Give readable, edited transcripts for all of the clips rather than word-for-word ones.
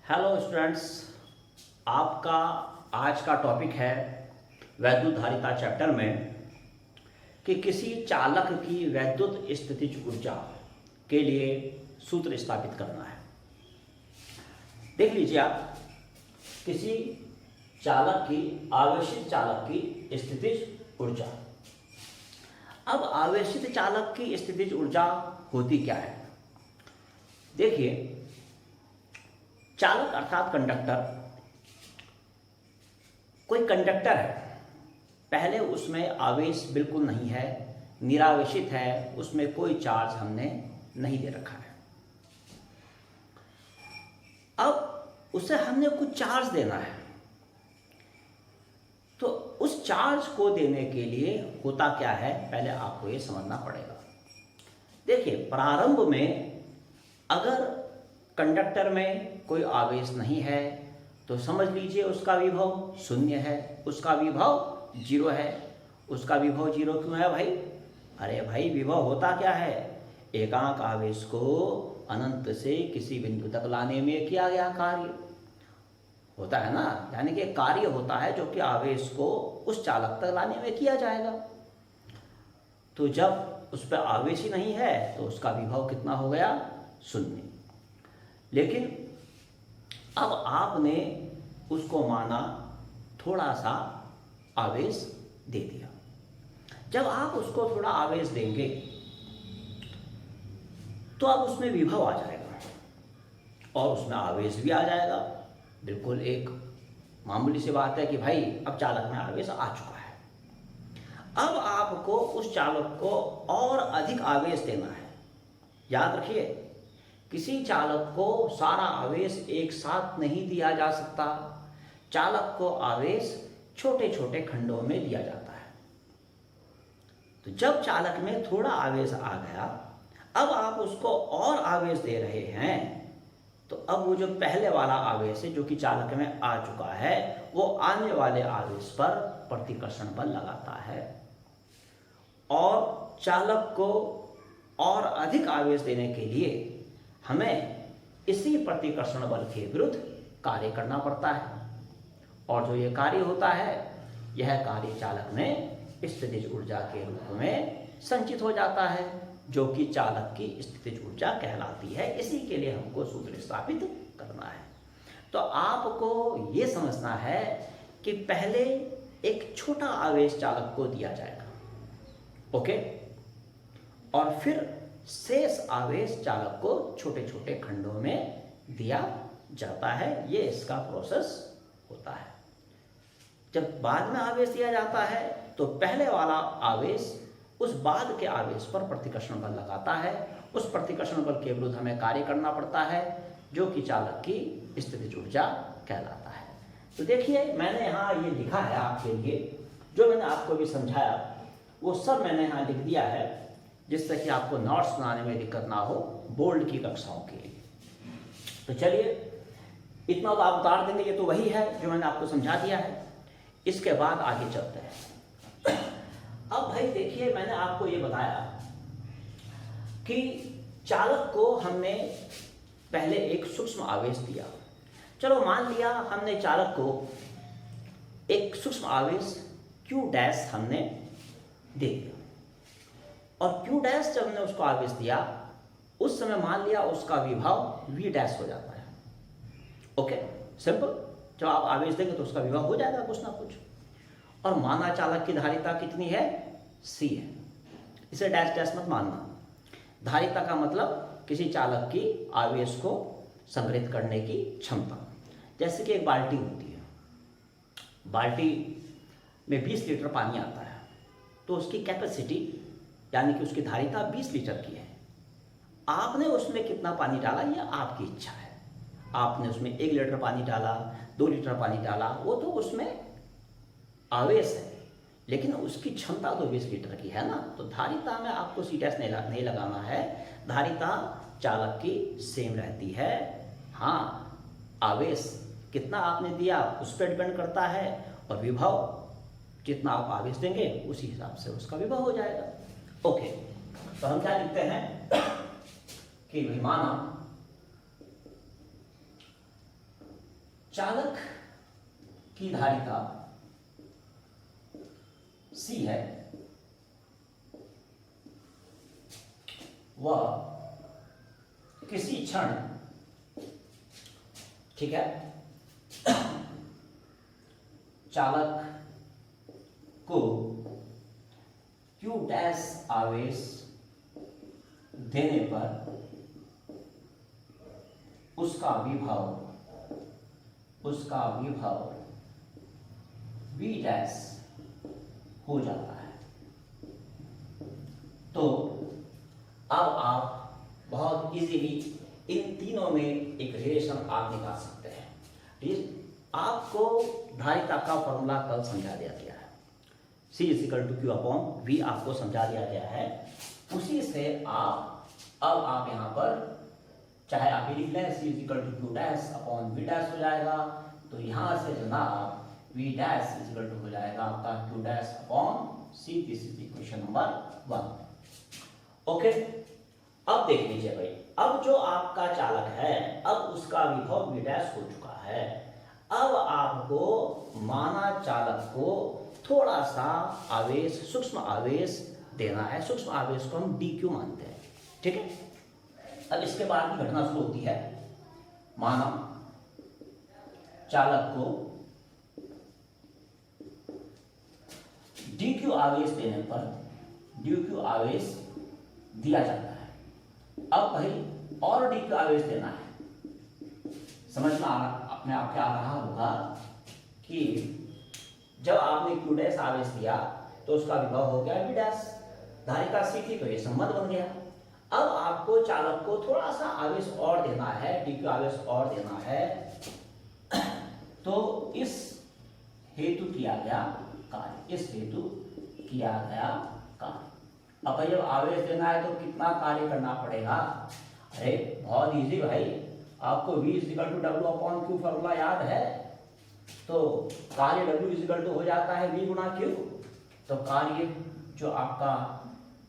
Hello students, आपका आज का टॉपिक है वैद्युत धारिता चैप्टर में कि किसी चालक की वैद्युत स्थितिज ऊर्जा के लिए सूत्र स्थापित करना है। देख लीजिए आप, किसी चालक की आवेशित चालक की स्थितिज ऊर्जा। अब आवेशित चालक की स्थितिज ऊर्जा होती क्या है? देखिए, चालक अर्थात कंडक्टर, कोई कंडक्टर है, पहले उसमें आवेश बिल्कुल नहीं है, निरावेशित है, उसमें कोई चार्ज हमने नहीं दे रखा है। अब उसे हमने कुछ चार्ज देना है, तो उस चार्ज को देने के लिए होता क्या है, पहले आपको ये समझना पड़ेगा। देखिए, प्रारंभ में अगर कंडक्टर में कोई आवेश नहीं है तो समझ लीजिए उसका विभव शून्य है, उसका विभव जीरो है। उसका विभव जीरो क्यों है भाई? अरे भाई, विभव होता क्या है? एकांक आवेश को अनंत से किसी बिंदु तक लाने में किया गया कार्य होता है ना, यानी कि कार्य होता है जो कि आवेश को उस चालक तक लाने में किया जाएगा। तो जब उस पर आवेश ही नहीं है तो उसका विभव कितना हो गया? शून्य। लेकिन अब आपने उसको माना थोड़ा सा आवेश दे दिया। जब आप उसको थोड़ा आवेश देंगे तो अब उसमें विभव आ जाएगा और उसमें आवेश भी आ जाएगा। बिल्कुल एक मामूली सी बात है कि भाई अब चालक में आवेश आ चुका है। अब आपको उस चालक को और अधिक आवेश देना है। याद रखिए, किसी चालक को सारा आवेश एक साथ नहीं दिया जा सकता। चालक को आवेश छोटे छोटे खंडों में दिया जाता है। तो जब चालक में थोड़ा आवेश आ गया, अब आप उसको और आवेश दे रहे हैं, तो अब वो जो पहले वाला आवेश है जो कि चालक में आ चुका है, वो आने वाले आवेश पर प्रतिकर्षण बल लगाता है और चालक को और अधिक आवेश देने के लिए हमें इसी प्रतिकर्षण बल के विरुद्ध कार्य करना पड़ता है। और जो ये कार्य होता है, यह कार्य चालक में स्थितिज ऊर्जा के रूप में संचित हो जाता है, जो कि चालक की स्थितिज ऊर्जा कहलाती है। इसी के लिए हमको सूत्र स्थापित करना है। तो आपको ये समझना है कि पहले एक छोटा आवेश चालक को दिया जाएगा, ओके, और फिर शेष आवेश चालक को छोटे छोटे खंडों में दिया जाता है। ये इसका प्रोसेस होता है। जब बाद में आवेश दिया जाता है तो पहले वाला आवेश उस बाद के आवेश पर प्रतिकर्षण बल लगाता है। उस प्रतिकर्षण बल के विरुद्ध हमें कार्य करना पड़ता है, जो कि चालक की स्थितिज ऊर्जा कहलाता है। तो देखिए, मैंने यहाँ ये लिखा है आपके लिए, जो मैंने आपको भी समझाया वो सब मैंने यहाँ लिख दिया है, जिससे कि आपको नोट्स बनाने में दिक्कत ना हो बोर्ड की कक्षाओं के लिए। तो चलिए, इतना तो आप उतार देंगे, ये तो वही है जो मैंने आपको समझा दिया है। इसके बाद आगे चलते हैं। अब भाई देखिए, मैंने आपको ये बताया कि चालक को हमने पहले एक सूक्ष्म आवेश दिया। चलो मान लिया हमने चालक को एक सूक्ष्म आवेश Q डैश हमने दे दिया, और Q डैश जब हमने उसको आवेश दिया, उस समय मान लिया उसका विभव V डैश हो जाता है। Okay, simple. जब आप आवेश देंगे तो उसका विभव हो जाएगा कुछ ना कुछ। और माना चालक की धारिता कितनी है? C है। इसे डैश डैश मत मानना। धारिता का मतलब किसी चालक की आवेश को संग्रहित करने की क्षमता। जैसे कि एक बाल्टी होती है, बाल्टी में 20 लीटर पानी आता है, तो उसकी कैपेसिटी यानी कि उसकी धारिता 20 लीटर की है। आपने उसमें कितना पानी डाला, यह आपकी इच्छा है। आपने उसमें 1 लीटर पानी डाला, 2 लीटर पानी डाला, वो तो उसमें आवेश है, लेकिन उसकी क्षमता तो 20 लीटर की है ना। तो धारिता में आपको C डैश नहीं लगाना है। धारिता चालक की सेम रहती है। हाँ, आवेश कितना आपने दिया उस पर डिपेंड करता है, और विभव जितना आप आवेश देंगे उसी हिसाब से उसका विभव हो जाएगा। ओके, तो हम क्या लिखते हैं कि माना चालक की धारिता C है, वह किसी क्षण, ठीक है, चालक को Q डैश आवेश देने पर उसका विभव V डैश हो जाता है। तो अब आप बहुत इजीली इन तीनों में एक रिलेशन आप निकाल सकते हैं। आपको धारिता का फॉर्मूला कल समझा दिया गया है, C = Q अपॉन V आपको समझा दिया गया है। उसी से अब आप यहाँ पर चाहे आप ये लिख लें C = Q dash upon V dash हो जाएगा, तो यहाँ से जनाब V डैश = हो जाएगा आपका Q dash upon C। This is equation number 1। Okay, अब देख लीजिए भाई, अब जो आपका चालक है अब उसका विभव V डैश हो चुका है। अब आपको माना चालक को थोड़ा सा आवेश, सूक्ष्म आवेश देना है। सूक्ष्म आवेश को हम dq मानते हैं, ठीक है। अब इसके बाद की घटना शुरू होती है। माना चालक को dq आवेश देने पर dq आवेश दिया जाता है। अब भाई और dq आवेश देना है। समझ में अपने आप के आ रहा होगा कि जब आपने Q डैश आवेश दिया तो उसका विभव हो गया V डैश, धारिता C थी तो ये संबंध बन गया। अब आपको चालक को थोड़ा सा आवेश और देना है, dq आवेश और देना है, तो इस हेतु किया गया कार्य, इस हेतु किया गया कार्य। अब जब आवेश देना है तो कितना कार्य करना पड़ेगा? अरे बहुत इजी भाई, आपको V = W upon Q formula याद है, तो कार्य W हो जाता है V गुणा Q। तो कार्य जो आपका,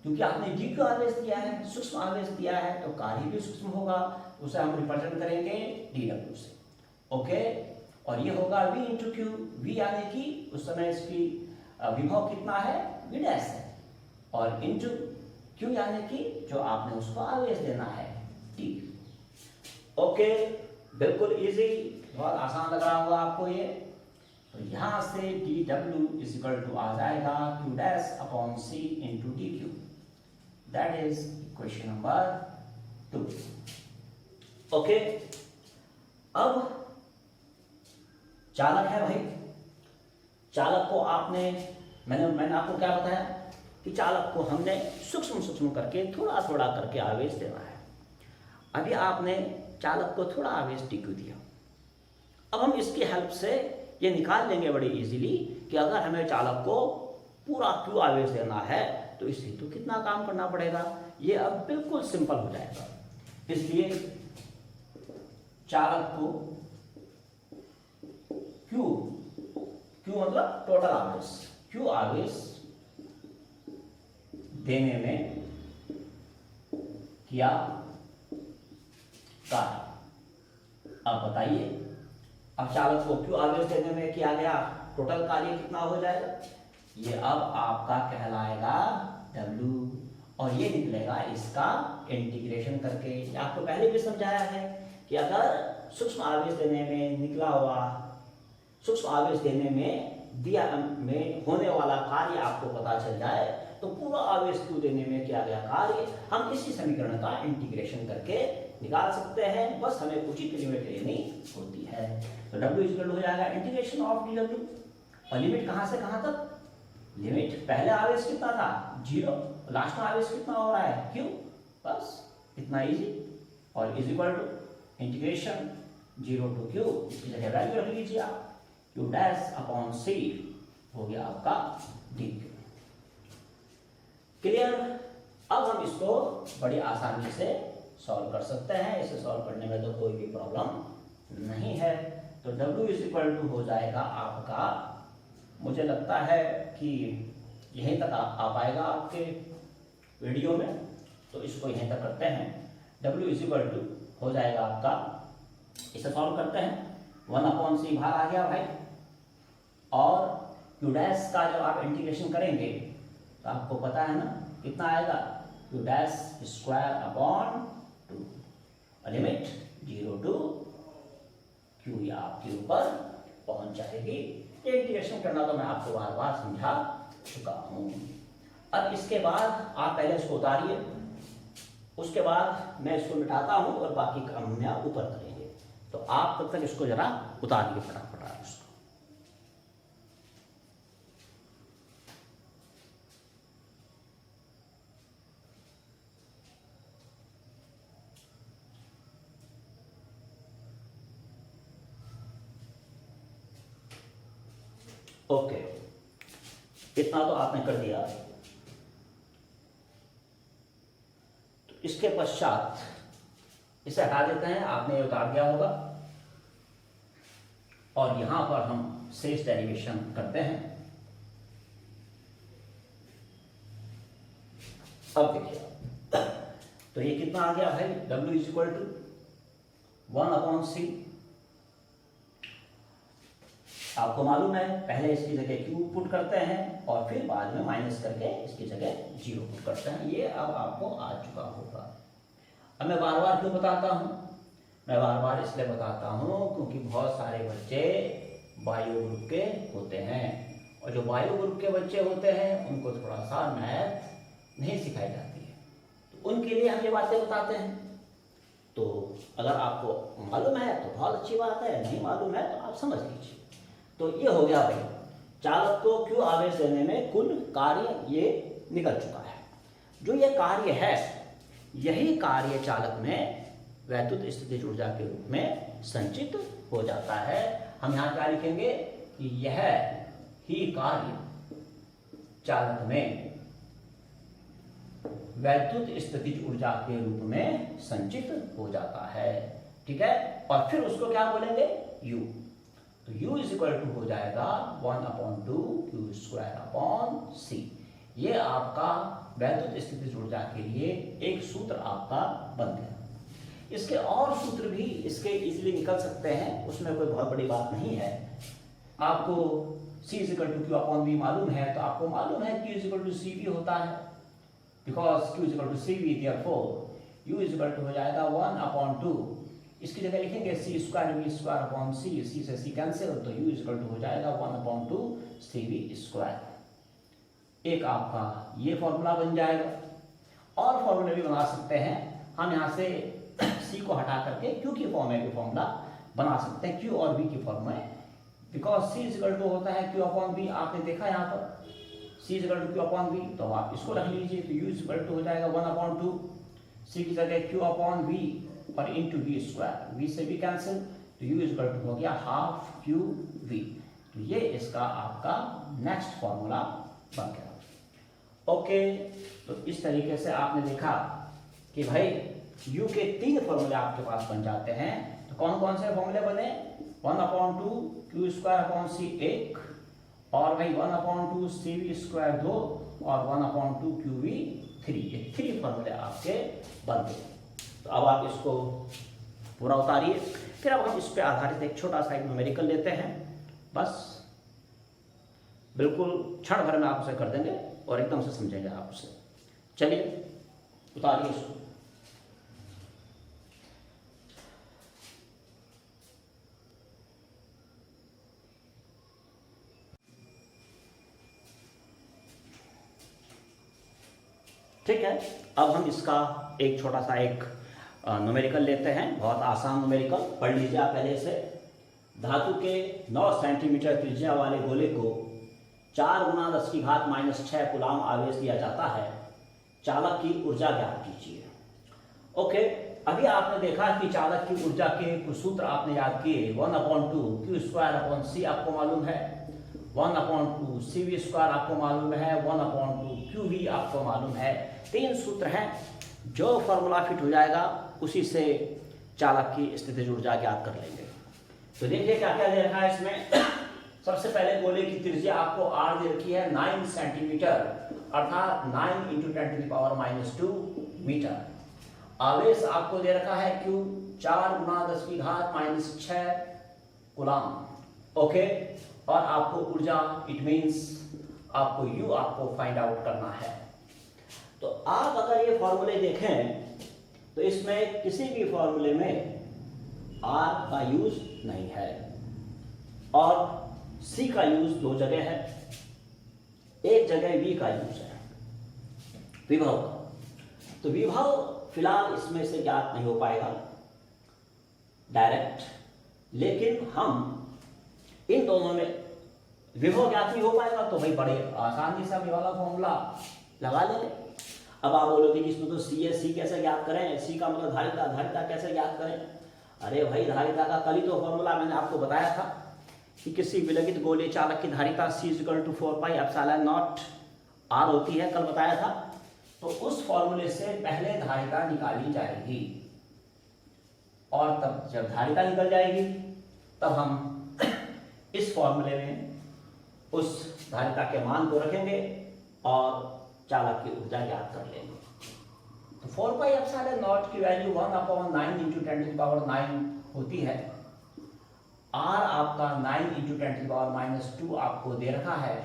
क्योंकि आपने dq आवेश दिया है, सूक्ष्म आवेश दिया है, तो कार्य भी सूक्ष्म होगा, उसे हम रिप्रेजेंट करेंगे dW से। ओके, और ये होगा V × Q। V यानी कि उस समय इसकी विभव कितना है? V डैश है, और इंटू Q यानी कि जो आपने उसको आवेश देना है D। ओके, बिल्कुल इजी, बहुत आसान लग रहा होगा आपको ये। तो यहां से dW = आ जाएगा Q dash upon C × dQ। That is equation number 2। Okay, अब चालक है भाई, चालक को मैंने आपको क्या बताया कि चालक को हमने सूक्ष्म करके थोड़ा करके आवेश देना है। अभी आपने चालक को थोड़ा आवेश dq दिया। अब हम इसकी हेल्प से ये निकाल लेंगे बड़ी इजीली कि अगर हमें चालक को पूरा q आवेश देना है तो इस हेतु कितना काम करना पड़ेगा। ये अब बिल्कुल सिंपल हो जाएगा। इसलिए चालक को q मतलब टोटल आवेश, q आवेश देने में किया कार्य। अब बताइए, अब चालक को q आवेश देने में किया गया टोटल कार्य कितना हो जाएगा? ये अब आपका कहलाएगा W, और ये निकलेगा इसका इंटीग्रेशन करके। आपको पहले भी समझाया है कि अगर सूक्ष्म आवेश देने में निकला हुआ, सूक्ष्म आवेश देने में होने वाला कार्य आपको पता चल जाए तो पूरा आवेश Q देने में किया गया कार्य हम इसी समीकरण का इंटीग्रेशन करके निकाल सकते हैं। बस हमें उचित लिमिट लेनी होती है। तो W हो जाएगा इंटीग्रेशन ऑफ dW, और लिमिट कहां से कहां तक? लिमिट पहले आवेश कितना था? 0, लास्ट में आवेश कितना हो रहा है? Q। बस इतना इजी। और is equal to integration 0 to Q, इसकी जगह वैल्यू रख लीजिए आप, Q डैश अपॉन C हो गया आपका dQ। क्लियर? अब हम इसको बड़ी आसानी से सॉल्व कर सकते हैं। इसे सॉल्व करने में तो कोई भी प्रॉब्लम नहीं है। तो W हो जाएगा आपका, मुझे लगता है कि यहीं तक आ पाएगा आपके वीडियो में, तो इसको यहीं तक करते हैं। W हो जाएगा आपका, इसे सॉल्व करते हैं। 1/c भाग आ गया भाई, और q डैश का जब आप इंटीग्रेशन करेंगे तो आपको पता है ना कितना आएगा, q dash square upon 2, limit 0 to q या आपके ऊपर पहुंच जाएगी। ये इंटीग्रेशन करना तो मैं आपको बार बार समझा चुका हूं। अब इसके बाद आप पहले इसको उतारिए, उसके बाद मैं इसको मिटाता हूं और बाकी काम में आप ऊपर करेंगे। तो आप तब तक इसको जरा उतारिए फटाफट आप इसको। ओके, इतना तो आपने कर दिया। तो इसके पश्चात इसे हटा देते हैं, आपने उतार दिया होगा, और यहां पर हम शेष डेरिवेशन करते हैं। अब देखिए, तो ये कितना आ गया भाई, W is equal to 1/c। आपको मालूम है पहले इसकी जगह q पुट करते हैं और फिर बाद में माइनस करके इसकी जगह 0 पुट करते हैं। ये अब आपको आ चुका होगा। अब मैं बार बार क्यों बताता हूँ, मैं बार बार इसलिए बताता हूँ क्योंकि बहुत सारे बच्चे बायो ग्रुप के होते हैं, और जो बायो ग्रुप के बच्चे होते हैं उनको थोड़ा सा मैथ नहीं सिखाई जाती है, तो उनके लिए हम ये बातें बताते हैं। तो अगर आपको मालूम है तो बहुत अच्छी बात है, नहीं मालूम है तो आप समझ लीजिए। तो ये हो गया भाई, चालक को q आवेश देने में कुल कार्य ये निकल चुका है। जो ये कार्य है, यही कार्य चालक में वैद्युत स्थितिज ऊर्जा के रूप में संचित हो जाता है। हम यहाँ क्या लिखेंगे कि यह ही कार्य चालक में वैद्युत स्थितिज ऊर्जा के रूप में संचित हो जाता है। ठीक है, और फिर उसको क्या बोलेंगे, u। तो u इज इक्वल टू हो जाएगा 1/2 q स्क्वायर अपॉन c। ये आपका वैद्युत स्थितिज ऊर्जा के लिए एक सूत्र आपका बन गया। इसके और सूत्र भी इसके इजीली निकल सकते हैं, उसमें कोई बहुत बड़ी बात नहीं है। आपको c is equal to q upon v मालूम है, तो आपको मालूम है q is equal to cv होता है, because q is equal to cv, therefore u is equal to हो जाएगा 1/2। इसकी जगह लिखेंगे c square v square upon c, c से c कैंसिल, तो u इज इक्वल टू हो जाएगा 1/2 cv स्क्वायर। एक आपका ये फॉर्मूला बन जाएगा। और फॉर्मूले भी बना सकते हैं हम, यहाँ से c को हटा करके q की फॉर्म में भी फॉर्मूला बना सकते हैं, q और v की फॉर्म में, because c is equal to होता है q अपॉन v। आपने देखा यहाँ पर c is equal to q upon v, तो आप इसको रख लीजिए। तो u इज इक्वल टू हो जाएगा 1/2 c की जगह q अपॉन v और इंटू वी स्क्वायर, वी से भी कैंसिल, तो u इज इक्वल टू हो गया हाफ q v। तो ये इसका आपका नेक्स्ट फॉर्मूला बन गया। ओके, तो इस तरीके से आपने देखा कि भाई u के 3 फॉर्मूले आपके पास बन जाते हैं। तो कौन कौन से फॉर्मूले बने, 1/2 q स्क्वायर अपॉन c 1, और भाई 1/2 cv स्क्वायर 2, और 1/2 qv 3। ये 3 फॉर्मूले आपके बन गए। तो अब आप इसको पूरा उतारिए, फिर अब हम इस पे आधारित एक छोटा सा न्यूमेरिकल लेते हैं। बस बिल्कुल क्षण भर में आप उसे कर देंगे और एकदम से समझेंगे आप उसे। चलिए उतारिए इसको। ठीक है, अब हम इसका एक छोटा सा एक न्यूमेरिकल लेते हैं, बहुत आसान न्यूमेरिकल, पढ़ लीजिए आप पहले से। धातु के 9 सेंटीमीटर त्रिज्या वाले गोले को 4 × 10⁻⁶ कूलाम आवेश दिया जाता है। चालक की ऊर्जा ज्ञात कीजिए। ओके, अभी आपने देखा कि चालक की ऊर्जा के कुछ सूत्र आपने याद किए। 1/2 q स्क्वायर अपॉन c आपको मालूम है, 1/2 cv स्क्वायर आपको मालूम है, 1/2 qv आपको मालूम है। 3 सूत्र हैं, जो फॉर्मूला फिट हो जाएगा उसी से चालक की स्थितिज ऊर्जा ज्ञात कर लेंगे। तो देखिए क्या क्या दे रखा है इसमें। सबसे पहले गोले की त्रिज्या आपको r दे रखी है 9 सेंटीमीटर, अर्थात 9 × 10⁻² मीटर। आवेश आपको दे रखा है q 4 × 10⁻⁶ कूलम। ओके, और आपको ऊर्जा इट मीन्स आपको फाइंड आउट करना है। तो आप अगर ये फॉर्मूले देखें तो इसमें किसी भी फॉर्मूले में R का यूज नहीं है और C का यूज दो जगह है, एक जगह V का यूज है, विभव का। तो विभव फिलहाल इसमें से ज्ञात नहीं हो पाएगा डायरेक्ट, लेकिन हम इन दोनों में विभव ज्ञात नहीं हो पाएगा तो भाई बड़े आसानी से हम ये वाला फॉर्मूला लगा लेंगे। अब आप बोलोगे कि इसमें तो सी है, सी कैसे ज्ञात करें, सी का मतलब धारिता, धारिता कैसे ज्ञात करें। अरे भाई धारिता का कल ही तो फॉर्मूला मैंने आपको बताया था कि किसी विलगित गोलीय चालक की धारिता C=4πε0 R होती है, कल बताया था। तो उस फॉर्मूले से पहले धारिता निकाली जाएगी और तब जब धारिता निकल जाएगी तब हम इस फॉर्मूले में उस धारिता के मान को रखेंगे और चालक की ऊर्जा ज्ञात कर लेंगे। तो 4πε0 की वैल्यू 1/9 × 10⁻⁹ होती है। R आपका 9 × 10⁻⁻2 आपको दे रखा है।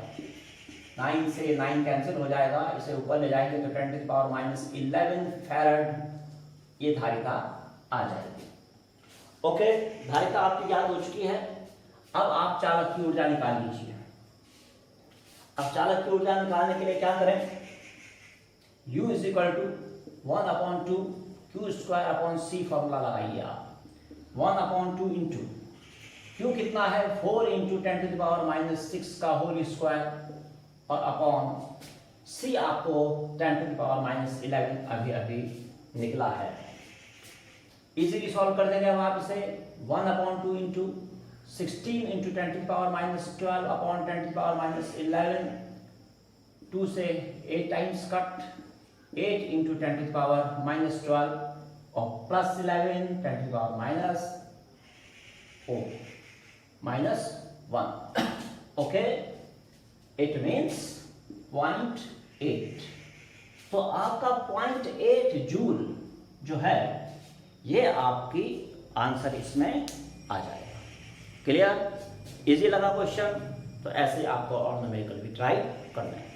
9 से 9 कैंसिल हो जाएगा, इसे ऊपर ले जाएंगे तो 10⁻11 फैराड ये धारिता आ जाएगी। ओके, धारिता आपकी ज्ञात हो चुकी है। अब आप चालक की ऊर्जा निकाल लीजिए। अब चालक की ऊर्जा निकालने के लिए क्या करें, U = 1/2 Q² फॉर्मूला लगाइए आप। 1/2 इंटू Q कितना है, 4 × 10⁻⁻6 का होल स्क्वायर और अपॉन C आपको 10⁻11 अभी अभी निकला है। इजीली सॉल्व कर देंगे अब आप इसे। 1/2 इंटू 16 × 10⁻12 अपॉन 10⁻11, 2 से 8 टाइम्स कट, 8 × 10⁻12 और प्लस 11 10⁻⁻1। Okay, it means 0.8। तो आपका 0.8 जूल जो है ये आपकी आंसर इसमें आ जाएगा। क्लियर, इजी लगा क्वेश्चन? तो ऐसे आपको और न्यूमेरिकल भी ट्राई करना है।